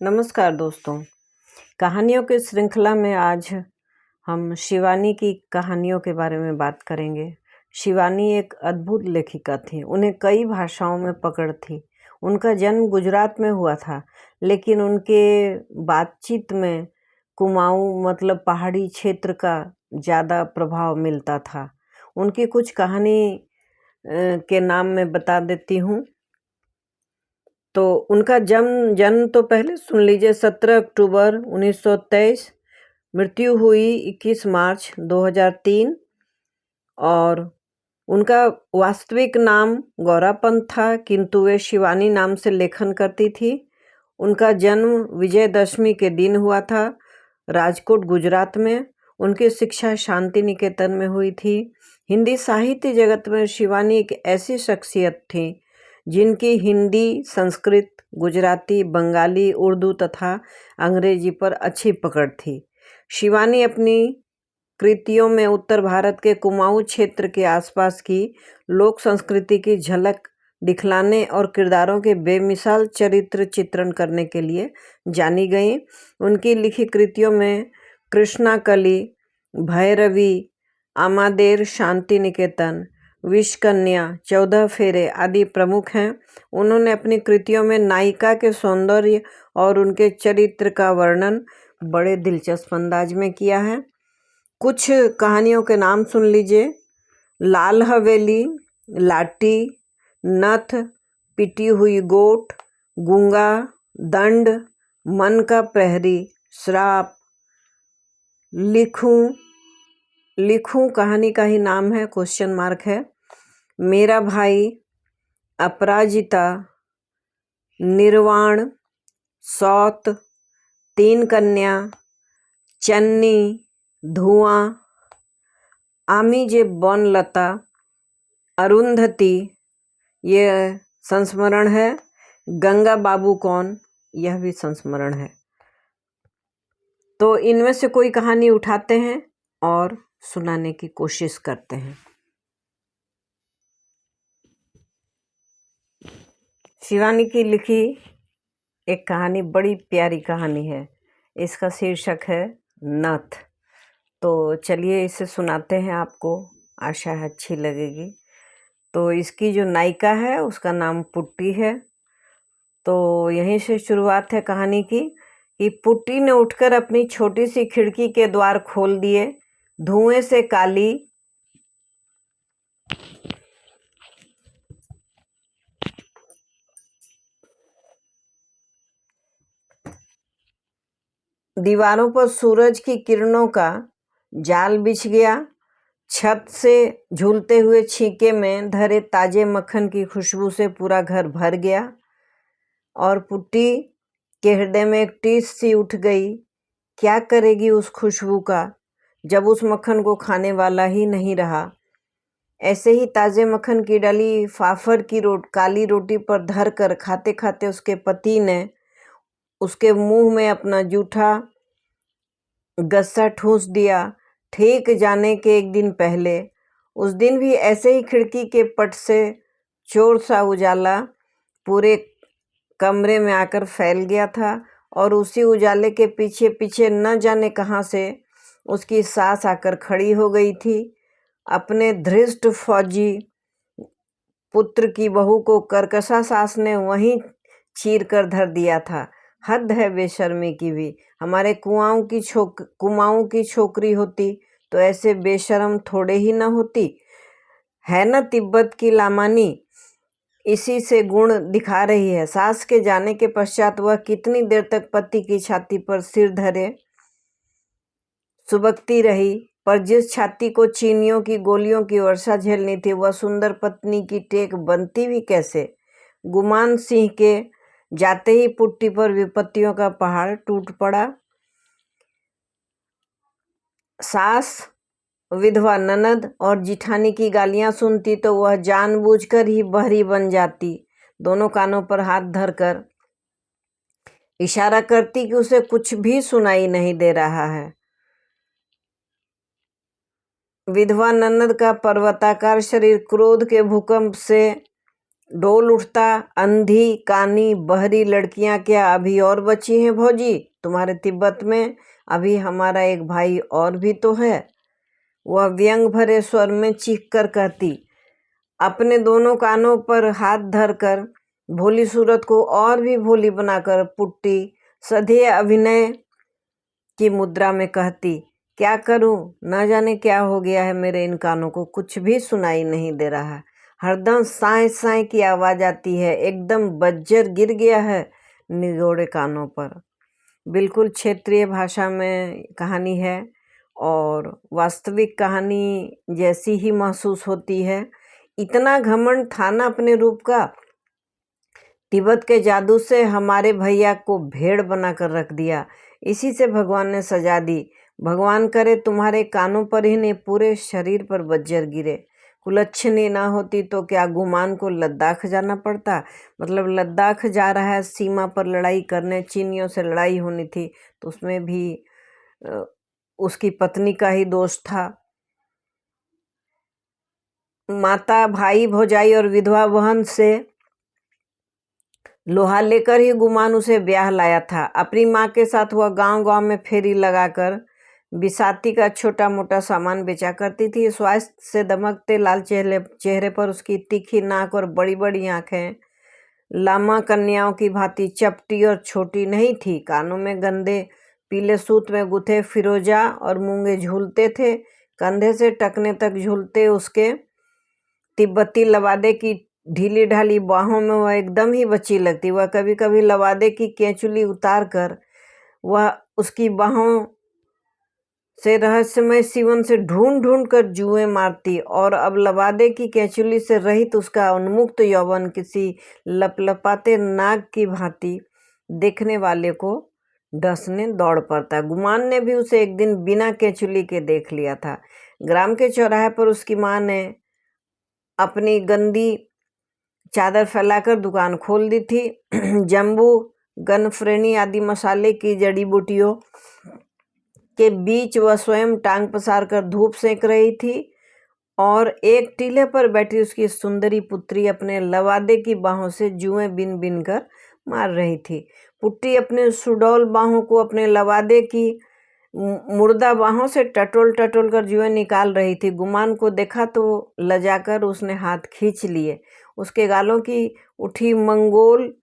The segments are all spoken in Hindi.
नमस्कार दोस्तों। कहानियों की श्रृंखला में आज हम शिवानी की कहानियों के बारे में बात करेंगे। शिवानी एक अद्भुत लेखिका थी। उन्हें कई भाषाओं में पकड़ थी। उनका जन्म गुजरात में हुआ था, लेकिन उनके बातचीत में कुमाऊँ मतलब पहाड़ी क्षेत्र का ज़्यादा प्रभाव मिलता था। उनकी कुछ कहानी के नाम मैं बता देती हूँ। तो उनका जन्म तो पहले सुन लीजिए। 17 अक्टूबर 1923, मृत्यु हुई 21 मार्च 2003। और उनका वास्तविक नाम गौरापंत था, किंतु वे शिवानी नाम से लेखन करती थी। उनका जन्म विजयदशमी के दिन हुआ था, राजकोट गुजरात में। उनकी शिक्षा शांति निकेतन में हुई थी। हिंदी साहित्य जगत में शिवानी एक ऐसी शख्सियत थी जिनकी हिंदी, संस्कृत, गुजराती, बंगाली, उर्दू तथा अंग्रेजी पर अच्छी पकड़ थी। शिवानी अपनी कृतियों में उत्तर भारत के कुमाऊँ क्षेत्र के आसपास की लोक संस्कृति की झलक दिखलाने और किरदारों के बेमिसाल चरित्र चित्रण करने के लिए जानी गई। उनकी लिखी कृतियों में कृष्णाकली, भैरवी, आमादेर, शांति निकेतन, विषकन्या, 14 फेरे आदि प्रमुख हैं। उन्होंने अपनी कृतियों में नायिका के सौंदर्य और उनके चरित्र का वर्णन बड़े दिलचस्प अंदाज में किया है। कुछ कहानियों के नाम सुन लीजिए। लाल हवेली, लाटी, नथ, पिटी हुई गोट, गूंगा, दंड, मन का प्रहरी, श्राप, लिखूं कहानी का ही नाम है, क्वेश्चन मार्क है, मेरा भाई, अपराजिता, निर्वाण, सौत, 3 कन्या, चन्नी, धुआं, आमी जे बनलता, अरुंधति, यह संस्मरण है, गंगा बाबू कौन, यह भी संस्मरण है। तो इनमें से कोई कहानी उठाते हैं और सुनाने की कोशिश करते हैं। शिवानी की लिखी एक कहानी बड़ी प्यारी कहानी है। इसका शीर्षक है नथ। तो चलिए इसे सुनाते हैं आपको, आशा है अच्छी लगेगी। तो इसकी जो नायिका है उसका नाम पुट्टी है। तो यहीं से शुरुआत है कहानी की कि पुट्टी ने उठकर अपनी छोटी सी खिड़की के द्वार खोल दिए। धुएं से काली दीवारों पर सूरज की किरणों का जाल बिछ गया। छत से झूलते हुए छींके में धरे ताजे मक्खन की खुशबू से पूरा घर भर गया और पुट्टी के हृदय में एक टीस सी उठ गई। क्या करेगी उस खुशबू का, जब उस मक्खन को खाने वाला ही नहीं रहा। ऐसे ही ताजे मक्खन की डली फाफर की काली रोटी पर धर कर खाते खाते उसके पति ने उसके मुंह में अपना जूठा गस्सा ठूंस दिया। ठीक जाने के एक दिन पहले, उस दिन भी ऐसे ही खिड़की के पट से चोर सा उजाला पूरे कमरे में आकर फैल गया था और उसी उजाले के पीछे पीछे न जाने कहाँ से उसकी सास आकर खड़ी हो गई थी। अपने धृष्ट फौजी पुत्र की बहू को कर्कशा सास ने वहीं चीर कर धर दिया था। हद है बेशर्मी की भी। हमारे कुमाऊं की छोकरी होती तो ऐसे बेशर्म थोड़े ही न होती है न। तिब्बत की लामानी इसी से गुण दिखा रही है। सास के जाने के पश्चात वह कितनी देर तक पति की छाती पर सिर धरे सुबकती रही, पर जिस छाती को चीनियों की गोलियों की वर्षा झेलनी थी, वह सुंदर पत्नी की टेक बनती भी कैसे। गुमान सिंह के जाते ही पुट्टी पर विपत्तियों का पहाड़ टूट पड़ा। सास, विधवा ननद और जिठानी की गालियां सुनती तो वह जानबूझकर ही बहरी बन जाती। दोनों कानों पर हाथ धरकर इशारा करती कि उसे कुछ भी सुनाई नहीं दे रहा है। विधवा ननद का पर्वताकार शरीर क्रोध के भूकंप से डोल उठता, अंधी कानी बहरी लड़कियां क्या अभी और बची हैं भौजी तुम्हारे तिब्बत में? अभी हमारा एक भाई और भी तो है। वह व्यंग भरे स्वर में चीख कर कहती, अपने दोनों कानों पर हाथ धरकर भोली सूरत को और भी भोली बनाकर पुट्टी सधे अभिनय की मुद्रा में कहती, क्या करूं, न जाने क्या हो गया है मेरे इन कानों को, कुछ भी सुनाई नहीं दे रहा। हरदम साए साए की आवाज आती है, एकदम बज्जर गिर गया है निगोड़े कानों पर। बिल्कुल क्षेत्रीय भाषा में कहानी है और वास्तविक कहानी जैसी ही महसूस होती है। इतना घमंड था ना अपने रूप का, तिब्बत के जादू से हमारे भैया को भेड़ बनाकर रख दिया। इसी से भगवान ने सजा दी। भगवान करे तुम्हारे कानों पर ही नहीं, पूरे शरीर पर बज्जर गिरे। कुलच्छनी ना होती तो क्या गुमान को लद्दाख जाना पड़ता? मतलब लद्दाख जा रहा है सीमा पर लड़ाई करने, चीनियों से लड़ाई होनी थी, तो उसमें भी उसकी पत्नी का ही दोष था। माता, भाई, भौजाई और विधवा बहन से लोहा लेकर ही गुमान उसे ब्याह लाया था। अपनी माँ के साथ वह गांव-गांव में फेरी लगाकर बिसाती का छोटा मोटा सामान बेचा करती थी। स्वास्थ्य से दमकते लाल चेहरे पर उसकी तीखी नाक और बड़ी बड़ी आंखें लामा कन्याओं की भांति चपटी और छोटी नहीं थी। कानों में गंदे पीले सूत में गुथे फिरोजा और मूंगे झूलते थे। कंधे से टखने तक झूलते उसके तिब्बती लवादे की ढीली ढाली बाहों में वह एकदम ही बच्ची लगती। वह कभी कभी लवादे की केंचुली उतार कर वह उसकी बाहों से रहस्यमय सीवन से ढूंढ ढूंढ कर जुएं मारती, और अब लवादे की केंचुली से रहित उसका उन्मुक्त यौवन किसी लपलपाते नाग की भांति देखने वाले को डसने दौड़ पड़ता। गुमान ने भी उसे एक दिन बिना केंचुली के देख लिया था। ग्राम के चौराहे पर उसकी माँ ने अपनी गंदी चादर फैलाकर दुकान खोल दी थी। जम्बू, गनफ्रेनी आदि मसाले की जड़ी बूटियों के बीच वह स्वयं टांग पसार कर धूप सेंक रही थी, और एक टीले पर बैठी उसकी सुंदरी पुत्री अपने लवादे की बाहों से जुएं बिन बिन कर मार रही थी। पुट्टी अपने सुडौल बाहों को अपने लवादे की मुर्दा बाहों से टटोल टटोल कर जुएं निकाल रही थी। गुमान को देखा तो लजाकर उसने हाथ खींच लिए। उसके गालों की उठी मंगोल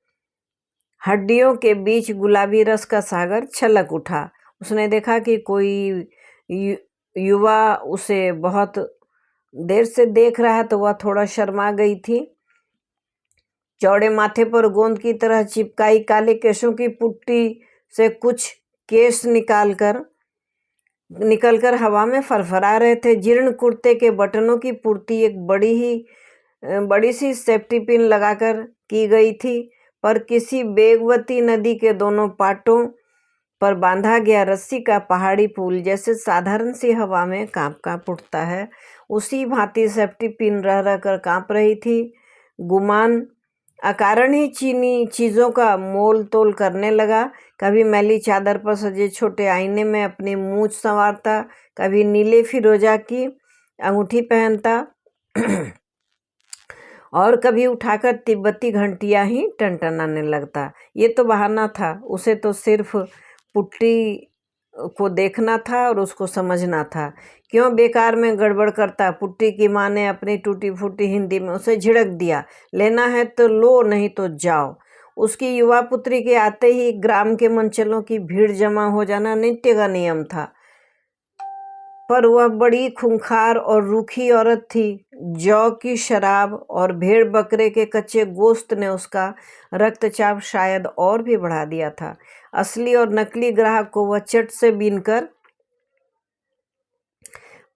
हड्डियों के बीच गुलाबी रस का सागर छलक उठा। उसने देखा कि कोई युवा उसे बहुत देर से देख रहा है, तो वह थोड़ा शर्मा गई थी। चौड़े माथे पर गोंद की तरह चिपकाई काले केशों की पुट्टी से कुछ केश निकलकर हवा में फरफरा रहे थे। जीर्ण कुर्ते के बटनों की पूर्ति एक बड़ी सी सेफ्टी पिन लगाकर की गई थी, पर किसी बेगवती नदी के दोनों पाटों पर बांधा गया रस्सी का पहाड़ी पुल जैसे साधारण सी हवा में कांप उठता है, उसी भांति सेफ्टी पिन रह रह कर कांप रही थी। गुमान अकारण ही चीनी चीज़ों का मोल तोल करने लगा। कभी मैली चादर पर सजे छोटे आईने में अपनी मूंछ संवारता, कभी नीले फिरोजा की अंगूठी पहनता और कभी उठाकर तिब्बती घंटियां ही टनटनाने लगता। ये तो बहाना था, उसे तो सिर्फ पुट्टी को देखना था और उसको समझना था। क्यों बेकार में गड़बड़ करता? पुट्टी की माँ ने अपनी टूटी फूटी हिंदी में उसे झिड़क दिया। लेना है तो लो, नहीं तो जाओ। उसकी युवा पुत्री के आते ही ग्राम के मंचलों की भीड़ जमा हो जाना नित्य का नियम था, पर वह बड़ी खूंखार और रूखी औरत थी। जौ की शराब और भेड़ बकरे के कच्चे गोश्त ने उसका रक्तचाप शायद और भी बढ़ा दिया था। असली और नकली ग्राहक को वह चट से बीनकर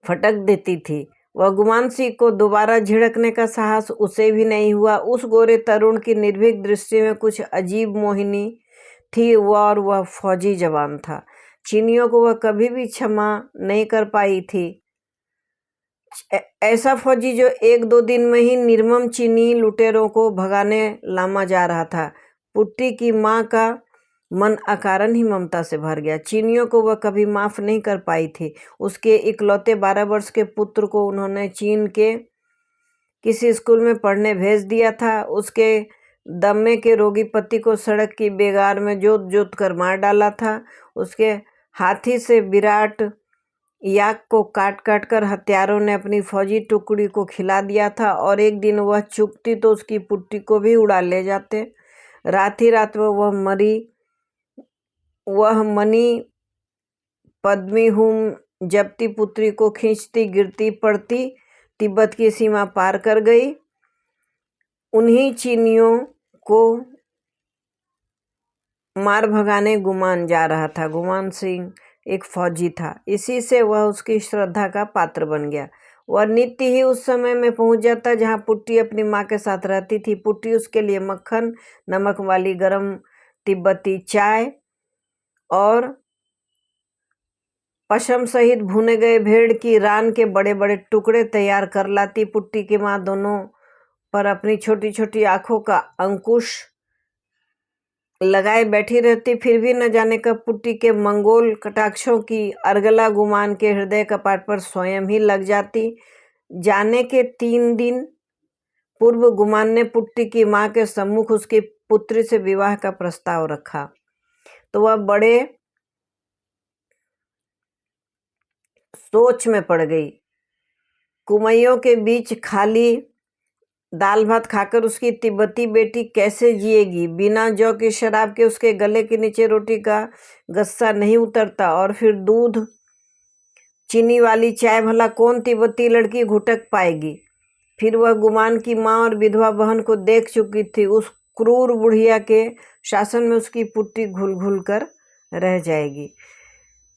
फटक देती थी। वह गुमान सिंह को दोबारा झिड़कने का साहस उसे भी नहीं हुआ। उस गोरे तरुण की निर्भीक दृष्टि में कुछ अजीब मोहिनी थी, और वह फौजी जवान था। चीनियों को वह कभी भी क्षमा नहीं कर पाई थी। ऐसा फौजी जो एक दो दिन में ही निर्मम चीनी लुटेरों को भगाने लामा जा रहा था। पुट्टी की माँ का मन अकारण ही ममता से भर गया। चीनियों को वह कभी माफ नहीं कर पाई थी। उसके इकलौते 12 वर्ष के पुत्र को उन्होंने चीन के किसी स्कूल में पढ़ने भेज दिया था। उसके दम्मे के रोगी पति को सड़क की बेगार में जोत जोत कर मार डाला था। उसके हाथी से विराट याक को काट काट कर हत्यारों ने अपनी फौजी टुकड़ी को खिला दिया था, और एक दिन वह चूकती तो उसकी पुट्टी को भी उड़ा ले जाते। रात ही रात में वह मनी पद्मी हूँ जबती पुत्री को खींचती गिरती पड़ती तिब्बत की सीमा पार कर गई। उन्हीं चीनियों को मार भगाने गुमान जा रहा था। गुमान सिंह एक फौजी था। इसी से वह उसकी श्रद्धा का पात्र बन गया। वह नित्य ही उस समय में पहुंच जाता जहां पुट्टी अपनी माँ के साथ रहती थी। पुट्टी उसके लिए मक्खन, नमक वाली गरम तिब्बती चाय और पशम सहित भुने गए भेड़ की रान के बड़े बड़े टुकड़े तैयार कर लाती। पुट्टी की माँ दोनों पर अपनी छोटी छोटी आंखों का अंकुश लगाए बैठी रहती। फिर भी न जाने कब पुट्टी के मंगोल कटाक्षों की अर्गला गुमान के हृदय कपाट पर स्वयं ही लग जाती। जाने के 3 दिन पूर्व गुमान ने पुट्टी की माँ के सम्मुख उसकी पुत्री से विवाह का प्रस्ताव रखा, तो वह बड़े सोच में पड़ गई। कुमैयों के बीच खाली दाल भात खाकर उसकी तिब्बती बेटी कैसे जिएगी? बिना जौ की शराब के उसके गले के नीचे रोटी का गस्सा नहीं उतरता, और फिर दूध चीनी वाली चाय भला कौन तिब्बती लड़की घुटक पाएगी? फिर वह गुमान की माँ और विधवा बहन को देख चुकी थी। उस क्रूर बुढ़िया के शासन में उसकी पुट्टी घुल घुल कर रह जाएगी।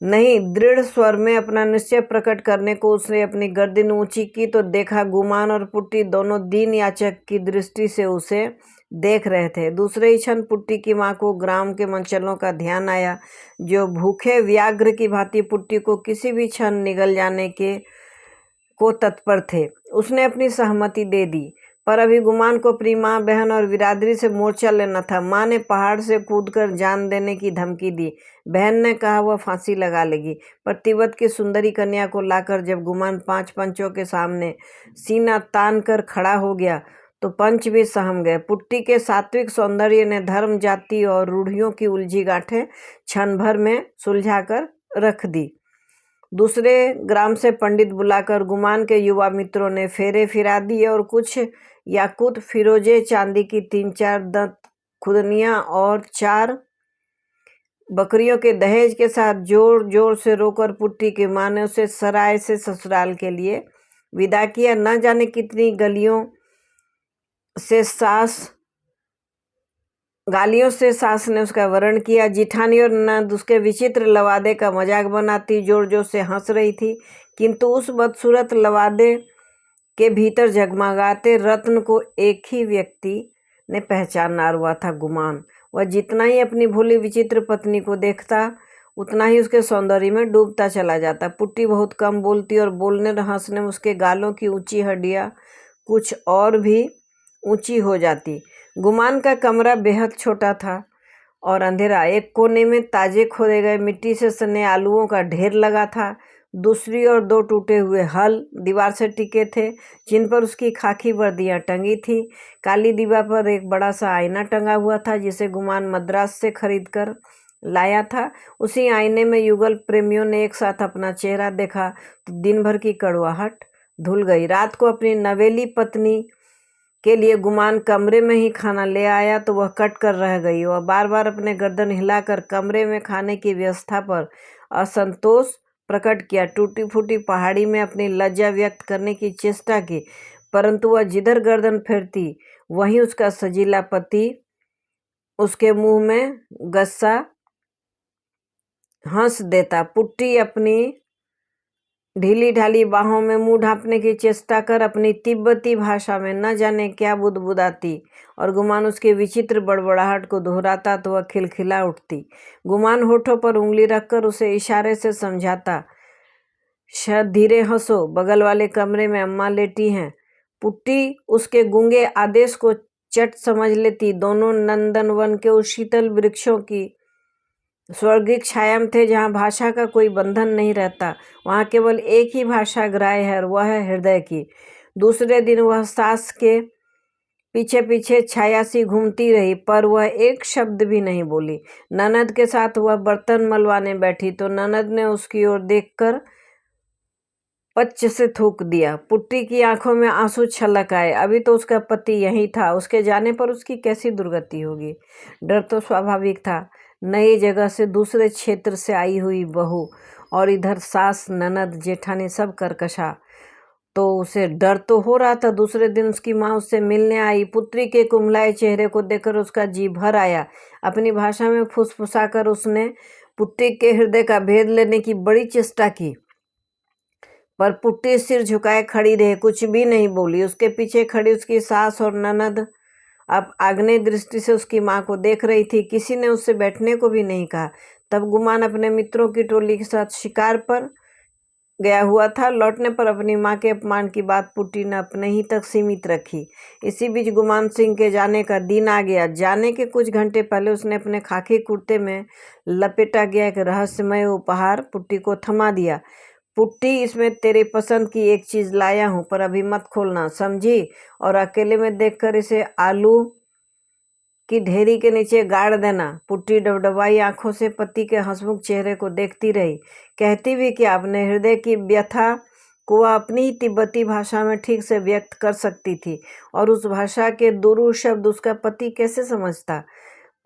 नहीं, दृढ़ स्वर में अपना निश्चय प्रकट करने को उसने अपनी गर्दन ऊंची की तो देखा गुमान और पुट्टी दोनों दीन याचक की दृष्टि से उसे देख रहे थे। दूसरे ही क्षण पुट्टी की माँ को ग्राम के मनचलों का ध्यान आया, जो भूखे व्याघ्र की भांति पुट्टी को किसी भी क्षण निगल जाने को तत्पर थे। उसने अपनी सहमति दे दी, पर अभी गुमान को अपनी माँ, बहन और बिरादरी से मोर्चा लेना था। माँ ने पहाड़ से कूदकर जान देने की धमकी दी। बहन ने कहा वह फांसी लगा लेगी। पर तिब्बत की सुंदरी कन्या को लाकर जब गुमान 5 पंचों के सामने सीना तान कर खड़ा हो गया तो पंच भी सहम गए। पुट्टी के सात्विक सौंदर्य ने धर्म, जाति और रूढ़ियों की उलझी गांठें क्षण भर में सुलझाकर रख दी। दूसरे ग्राम से पंडित बुलाकर गुमान के युवा मित्रों ने फेरे फिरा दिए और कुछ याकूत फिरोजे चांदी की 3-4 दंत खुदनियाँ और 4 बकरियों के दहेज के साथ जोर जोर से रोकर पुट्टी की माँ ने उसे सराय से ससुराल के लिए विदा किया। न जाने कितनी गालियों से सास ने उसका वरण किया। जिठानी और ननद उसके विचित्र लवादे का मजाक बनाती जोर जोर से हंस रही थी, किंतु उस बदसूरत लवादे के भीतर जगमगाते रत्न को एक ही व्यक्ति ने पहचाना, और वह था गुमान। वह जितना ही अपनी भोली विचित्र पत्नी को देखता उतना ही उसके सौंदर्य में डूबता चला जाता। पुट्टी बहुत कम बोलती और बोलने और हंसने में उसके गालों की ऊंची हड्डियां कुछ और भी ऊंची हो जाती। गुमान का कमरा बेहद छोटा था और अंधेरा। एक कोने में ताजे खोदे गए मिट्टी से सने आलूओं का ढेर लगा था। दूसरी ओर 2 टूटे हुए हल दीवार से टिके थे, जिन पर उसकी खाकी वर्दियां टंगी थी। काली दीवार पर एक बड़ा सा आईना टंगा हुआ था, जिसे गुमान मद्रास से खरीद कर लाया था। उसी आईने में युगल प्रेमियों ने एक साथ अपना चेहरा देखा तो दिन भर की कड़वाहट धुल गई। रात को अपनी नवेली पत्नी के लिए गुमान कमरे में ही खाना ले आया तो वह कट कर रह गई। वह बार बार अपने गर्दन हिलाकर कमरे में खाने की व्यवस्था पर असंतोष प्रकट किया। टूटी फूटी पहाड़ी में अपनी लज्जा व्यक्त करने की चेष्टा की, परंतु वह जिधर गर्दन फेरती वहीं उसका सजीला पति उसके मुंह में गस्सा हंस देता। पुट्टी अपनी ढीली ढाली बाहों में मुंह ढांपने की चेष्टा कर अपनी तिब्बती भाषा में न जाने क्या बुदबुदाती, और गुमान उसके विचित्र बड़बड़ाहट को दोहराता तो वह खिलखिला उठती। गुमान होठों पर उंगली रखकर उसे इशारे से समझाता, धीरे हंसो, बगल वाले कमरे में अम्मा लेटी हैं। पुट्टी उसके गूंगे आदेश को चट समझ लेती। दोनों नंदनवन के उस शीतल वृक्षों की स्वर्गिक छाया में थे, जहाँ भाषा का कोई बंधन नहीं रहता। वहाँ केवल एक ही भाषा ग्राह्य है और वह है हृदय की। दूसरे दिन वह सास के पीछे पीछे छाया सी घूमती रही, पर वह एक शब्द भी नहीं बोली। ननद के साथ वह बर्तन मलवाने बैठी तो ननद ने उसकी ओर देखकर पच्च से थूक दिया। पुट्टी की आंखों में आंसू छलक आए। अभी तो उसका पति यही था, उसके जाने पर उसकी कैसी दुर्गति होगी। डर तो स्वाभाविक था, नई जगह से, दूसरे क्षेत्र से आई हुई बहू, और इधर सास, ननद, जेठानी सब करकशा, तो उसे डर तो हो रहा था। दूसरे दिन उसकी माँ उससे मिलने आई। पुत्री के कुम्हलाए चेहरे को देखकर उसका जी भर आया। अपनी भाषा में फुसफुसाकर उसने पुट्टी के हृदय का भेद लेने की बड़ी चेष्टा की, पर पुट्टी सिर झुकाए खड़ी रही, कुछ भी नहीं बोली। उसके पीछे खड़ी उसकी सास और ननद अब आग्नेय दृष्टि से उसकी माँ को देख रही थी। किसी ने उससे बैठने को भी नहीं कहा। तब गुमान अपने मित्रों की टोली के साथ शिकार पर गया हुआ था। लौटने पर अपनी माँ के अपमान की बात पुट्टी ने अपने ही तक सीमित रखी। इसी बीच गुमान सिंह के जाने का दिन आ गया। जाने के कुछ घंटे पहले उसने अपने खाकी कुर्ते में लपेटा गया एक रहस्यमय उपहार पुट्टी को थमा दिया। पुट्टी, इसमें तेरे पसंद की एक चीज लाया हूं, पर अभी मत खोलना, समझी? और अकेले में देखकर इसे आलू की ढेरी के नीचे गाड़ देना। पुट्टी डबडबाई आंखों से पति के हंसमुख चेहरे को देखती रही। कहती भी कि अपने हृदय की व्यथा को वह अपनी ही तिब्बती भाषा में ठीक से व्यक्त कर सकती थी, और उस भाषा के दुरूह शब्द उसका पति कैसे समझता।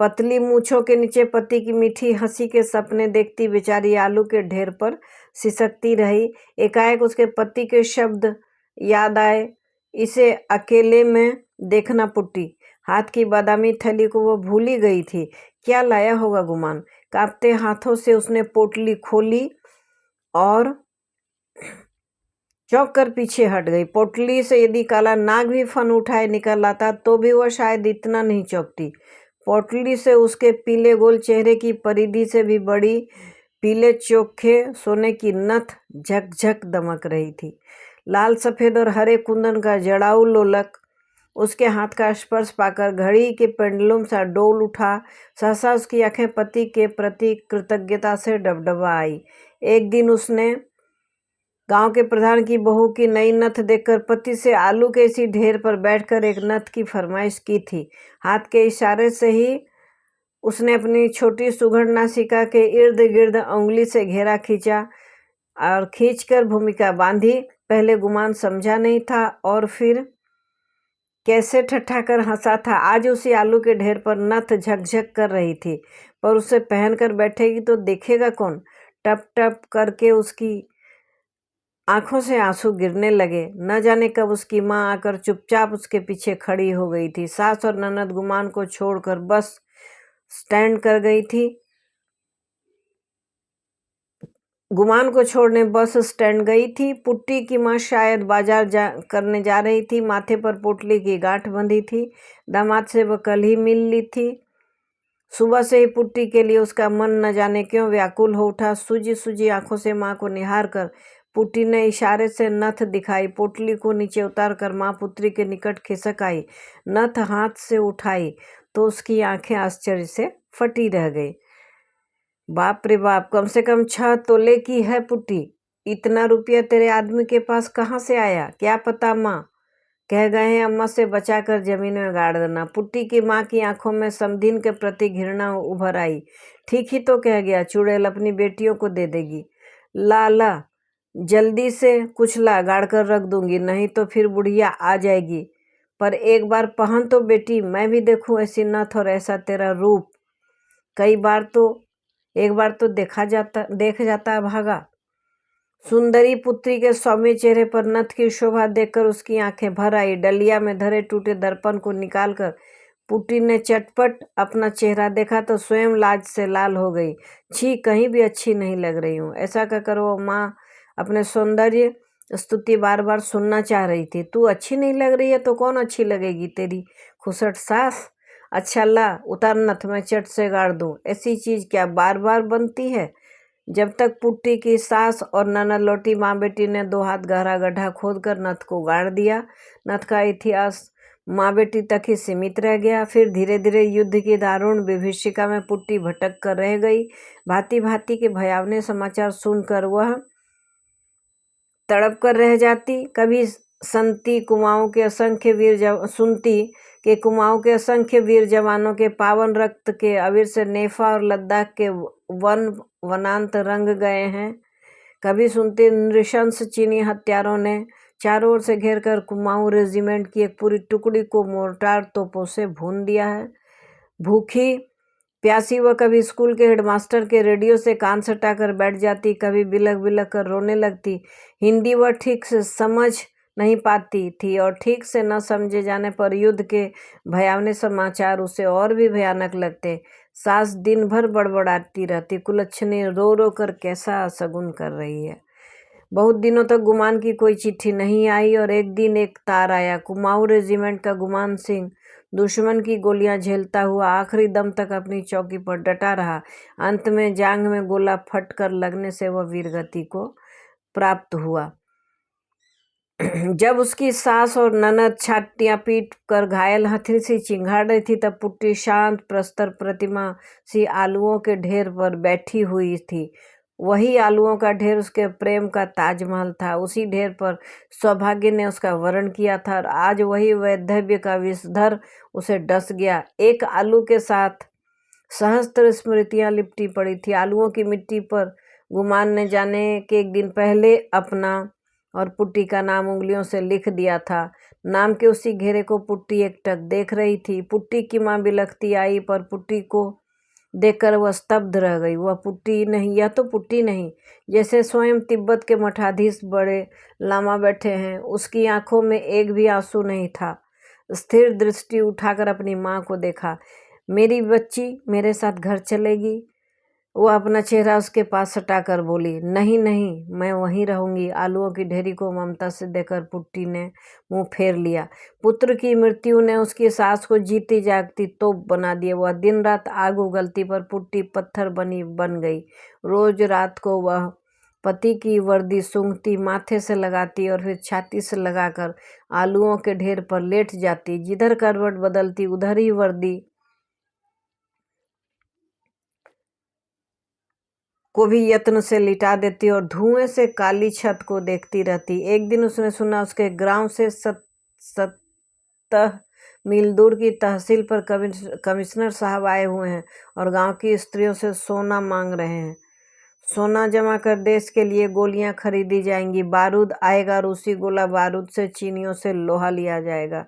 पतली मूछों के नीचे पति की मीठी हंसी के सपने देखती बेचारी आलू के ढेर पर सिसकती रही। एकाएक उसके पति के शब्द याद आए, इसे अकेले में देखना पुट्टी। हाथ की बादामी थैली को वो भूल ही गई थी। क्या लाया होगा गुमान। कांपते हाथों से उसने पोटली खोली और चौंक कर पीछे हट गई। पोटली से यदि काला नाग भी फन उठाए निकल आता तो भी वह शायद इतना नहीं चौंकती। पोटली से उसके पीले गोल चेहरे की परिधि से भी बड़ी पीले चोखे सोने की नथ झकझक दमक रही थी। लाल सफेद और हरे कुंदन का जड़ाऊ लोलक उसके हाथ का स्पर्श पाकर घड़ी के पेंडुलम सा डोल उठा। सहसा उसकी आंखें पति के प्रति कृतज्ञता से डबडबा आई। एक दिन उसने गांव के प्रधान की बहू की नई नथ देखकर पति से आलू के इसी ढेर पर बैठकर एक नथ की फरमाइश की थी। हाथ के इशारे से ही उसने अपनी छोटी सुघड़ नासिका के इर्द गिर्द उंगली से घेरा खींचा और खींचकर भूमिका बांधी। पहले गुमान समझा नहीं था और फिर कैसे ठट्ठा कर हंसा था। आज उसी आलू के ढेर पर नथ झकझक कर रही थी, पर उसे पहनकर बैठेगी तो देखेगा कौन। टप टप करके उसकी आंखों से आंसू गिरने लगे। न जाने कब उसकी माँ आकर चुपचाप उसके पीछे खड़ी हो गई थी। सास और ननद गुमान को छोड़कर बस स्टैंड कर गई थी। गुमान को छोड़ने बस स्टैंड गई थी। पुट्टी की माँ शायद बाजार करने जा रही थी। माथे पर पोटली की गांठ बंधी थी। दामाद से वह कल ही मिल ली थी। सुबह से ही पुट्टी के लिए उसका मन न जाने क्यों व्याकुल हो उठा। सूजी सूजी आंखों से माँ को निहार कर पुट्टी ने इशारे से नथ दिखाई। पोटली को नीचे उतार कर माँ पुत्री के निकट खिसक आई। नथ हाथ से उठाई तो उसकी आंखें आश्चर्य से फटी रह गई। बाप रे बाप, कम से कम 6 तोले की है पुट्टी। इतना रुपया तेरे आदमी के पास कहाँ से आया? क्या पता माँ, कह गए हैं अम्मा से बचाकर जमीन में गाड़ देना। पुट्टी की माँ की आंखों में समधीन के प्रति घृणा उभर आई। ठीक ही तो कह गया, चुड़ैल अपनी बेटियों को दे देगी। ला ला, जल्दी से कुछ ला, गाड़ कर रख दूंगी, नहीं तो फिर बुढ़िया आ जाएगी। पर एक बार पहन तो बेटी, मैं भी देखूं ऐसी नथ और ऐसा तेरा रूप। एक बार तो देख जाता है भागा। सुंदरी पुत्री के सौम्य चेहरे पर नथ की शोभा देखकर उसकी आंखें भर आई। डलिया में धरे टूटे दर्पण को निकालकर पुट्टी ने चटपट अपना चेहरा देखा तो स्वयं लाज से लाल हो गई। छी, कहीं भी अच्छी नहीं लग रही हूँ। ऐसा कहकर वो माँ अपने सौंदर्य स्तुति बार बार सुनना चाह रही थी। तू अच्छी नहीं लग रही है तो कौन अच्छी लगेगी, तेरी खुसट सास? अच्छा ला, उतार नथ, मैं चट से गाड़ दूं। ऐसी चीज क्या बार बार बनती है? जब तक पुट्टी की सास और ननद लौटी, माँ बेटी ने 2 हाथ गहरा गड्ढा खोदकर नथ को गाड़ दिया। नथ का इतिहास माँ बेटी तक ही सीमित रह गया। फिर धीरे धीरे युद्ध की दारुण विभीषिका में पुट्टी भटक कर रह गई। भांति भांति के भयावने समाचार सुनकर वह तड़प कर रह जाती। कभी सुनती के कुमाऊं के असंख्य वीर जवानों के पावन रक्त के अबीर से नेफा और लद्दाख के वनांत रंग गए हैं। कभी सुनती नृशंस चीनी हत्यारों ने चारों ओर से घेर कर कुमाऊं रेजिमेंट की एक पूरी टुकड़ी को मोर्टार तोपों से भून दिया है। भूखी प्यासी वह कभी स्कूल के हेडमास्टर के रेडियो से कान सटाकर बैठ जाती, कभी बिलख बिलख कर रोने लगती। हिंदी वह ठीक से समझ नहीं पाती थी और ठीक से न समझे जाने पर युद्ध के भयावने समाचार उसे और भी भयानक लगते। सास दिन भर बड़बड़ाती रहती, कुलच्छनी रो रो कर कैसा शगुन कर रही है। बहुत दिनों तक गुमान की कोई चिट्ठी नहीं आई और एक दिन एक तार आया। कुमाऊं रेजिमेंट का गुमान सिंह दुश्मन की गोलियां झेलता हुआ आखिरी दम तक अपनी चौकी पर डटा रहा। अंत में जांग में गोला फट कर लगने से वह वीरगति को प्राप्त हुआ। जब उसकी सास और ननद छातियां पीट कर घायल हथनी सी चिंघाड़ रही थी, तब पुट्टी शांत प्रस्तर प्रतिमा सी आलुओं के ढेर पर बैठी हुई थी। वही आलुओं का ढेर उसके प्रेम का ताजमहल था। उसी ढेर पर सौभाग्य ने उसका वरण किया था और आज वही वैधव्य का विषधर उसे डस गया। एक आलू के साथ सहस्त्र स्मृतियां लिपटी पड़ी थी। आलुओं की मिट्टी पर गुमान ने जाने के एक दिन पहले अपना और पुट्टी का नाम उंगलियों से लिख दिया था। नाम के उसी घेरे को पुट्टी एकटक देख रही थी। पुट्टी की माँ बिलखती आई, पर पुट्टी को देखकर वह स्तब्ध रह गई। वह पुट्टी नहीं, यह तो पुट्टी नहीं, जैसे स्वयं तिब्बत के मठाधीश बड़े लामा बैठे हैं। उसकी आंखों में एक भी आंसू नहीं था। स्थिर दृष्टि उठाकर अपनी माँ को देखा। मेरी बच्ची मेरे साथ घर चलेगी? वह अपना चेहरा उसके पास सटाकर बोली, नहीं नहीं, मैं वहीं रहूंगी। आलुओं की ढेरी को ममता से देखकर पुट्टी ने मुंह फेर लिया। पुत्र की मृत्यु ने उसकी सास को जीती जागती तोप बना दिया। वह दिन रात आग उगलती, पर पुट्टी पत्थर बन गई। रोज रात को वह पति की वर्दी सूंघती, माथे से लगाती और फिर छाती से लगाकर आलुओं के ढेर पर लेट जाती। जिधर करवट बदलती उधर ही वर्दी को भी यत्न से लिटा देती और धुएं से काली छत को देखती रहती। एक दिन उसने सुना उसके गांव से 70 मील दूर की तहसील पर कमिश्नर साहब आए हुए हैं और गांव की स्त्रियों से सोना मांग रहे हैं। सोना जमा कर देश के लिए गोलियां खरीदी जाएंगी, बारूद आएगा, रूसी गोला बारूद से, चीनियों से लोहा लिया जाएगा।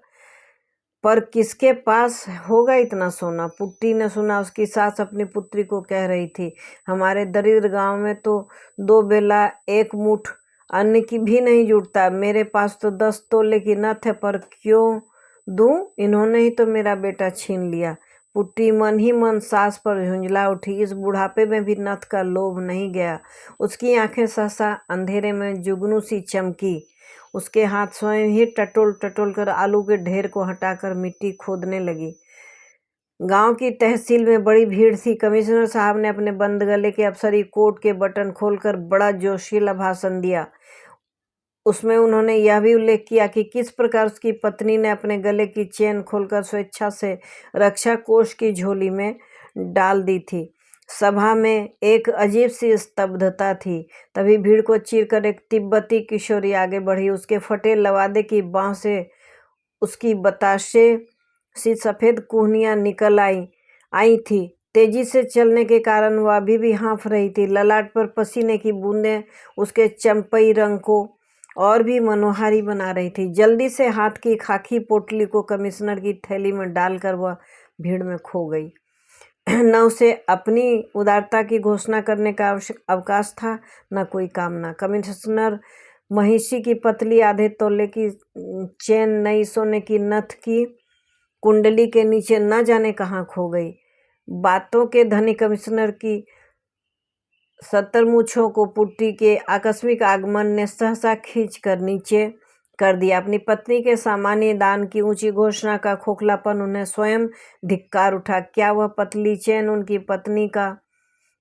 पर किसके पास होगा इतना सोना? पुट्टी ने सुना उसकी सास अपनी पुत्री को कह रही थी, हमारे दरिद्र गांव में तो 2 बेला 1 मुठ अन्न की भी नहीं जुटता। मेरे पास तो 10 तोले की नथ है, पर क्यों दूं? इन्होंने ही तो मेरा बेटा छीन लिया। पुट्टी मन ही मन सास पर झुंझला उठी। इस बुढ़ापे में भी नथ का लोभ नहीं गया। उसकी आंखें सहसा अंधेरे में जुगनू सी चमकी। उसके हाथ स्वयं ही टटोल टटोल कर आलू के ढेर को हटाकर मिट्टी खोदने लगी। गांव की तहसील में बड़ी भीड़ थी। कमिश्नर साहब ने अपने बंद गले के अफसरी कोट के बटन खोलकर बड़ा जोशीला भाषण दिया। उसमें उन्होंने यह भी उल्लेख किया कि किस प्रकार उसकी पत्नी ने अपने गले की चेन खोलकर स्वेच्छा से रक्षा कोष की झोली में डाल दी थी। सभा में एक अजीब सी स्तब्धता थी। तभी भीड़ को चीरकर एक तिब्बती किशोरी आगे बढ़ी। उसके फटे लवादे की बाँह से उसकी बताशे सी सफ़ेद कुहनियाँ निकल आई थी। तेजी से चलने के कारण वह अभी भी हाँफ रही थी। ललाट पर पसीने की बूंदें उसके चंपई रंग को और भी मनोहारी बना रही थी। जल्दी से हाथ की खाकी पोटली को कमिश्नर की थैली में डालकर वह भीड़ में खो गई। न उसे अपनी उदारता की घोषणा करने का अवकाश था, न कोई कामना। कमिश्नर महिषी की पतली आधे तोले की चेन नई सोने की नथ की कुंडली के नीचे न जाने कहाँ खो गई। बातों के धनी कमिश्नर की 70 मूछों को पुट्टी के आकस्मिक आगमन ने सहसा खींच कर नीचे कर दिया। अपनी पत्नी के सामान्य दान की ऊंची घोषणा का खोखलापन उन्हें स्वयं धिक्कार उठा। क्या वह पतली चेन उनकी पत्नी का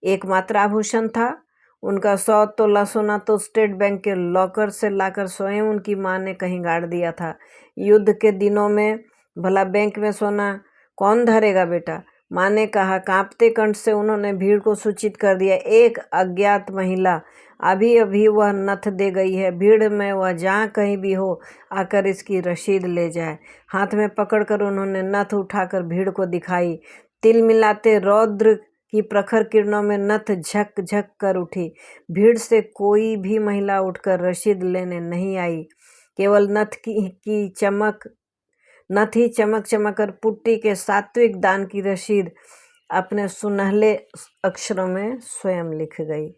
एकमात्र आभूषण था? उनका 100 तोला सोना तो स्टेट बैंक के लॉकर से लाकर स्वयं उनकी माँ ने कहीं गाड़ दिया था। युद्ध के दिनों में भला बैंक में सोना कौन धरेगा बेटा? माँ ने कहा। कांपते कंठ से उन्होंने भीड़ को सूचित कर दिया, एक अज्ञात महिला अभी अभी वह नथ दे गई है। भीड़ में वह जहाँ कहीं भी हो आकर इसकी रसीद ले जाए। हाथ में पकड़कर उन्होंने नथ उठाकर भीड़ को दिखाई। तिल मिलाते रौद्र की प्रखर किरणों में नथ झक झक कर उठी। भीड़ से कोई भी महिला उठकर रसीद लेने नहीं आई। केवल नथ ही चमक चमक कर पुट्टी के सात्विक दान की रसीद अपने सुनहले अक्षरों में स्वयं लिख गई।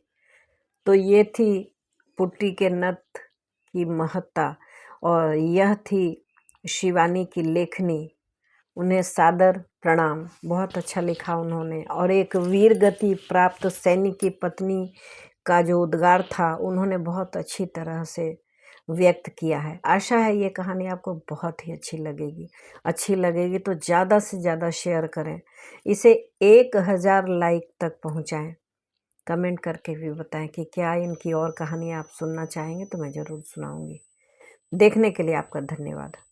तो ये थी पुट्टी के नथ की महत्ता और यह थी शिवानी की लेखनी। उन्हें सादर प्रणाम। बहुत अच्छा लिखा उन्होंने। और एक वीर गति प्राप्त सैनिक की पत्नी का जो उद्गार था उन्होंने बहुत अच्छी तरह से व्यक्त किया है। आशा है ये कहानी आपको बहुत ही अच्छी लगेगी। अच्छी लगेगी तो ज़्यादा से ज़्यादा शेयर करें, इसे 1000 लाइक तक पहुंचाएं। कमेंट करके भी बताएं कि क्या इनकी और कहानी आप सुनना चाहेंगे तो मैं ज़रूर सुनाऊंगी। देखने के लिए आपका धन्यवाद।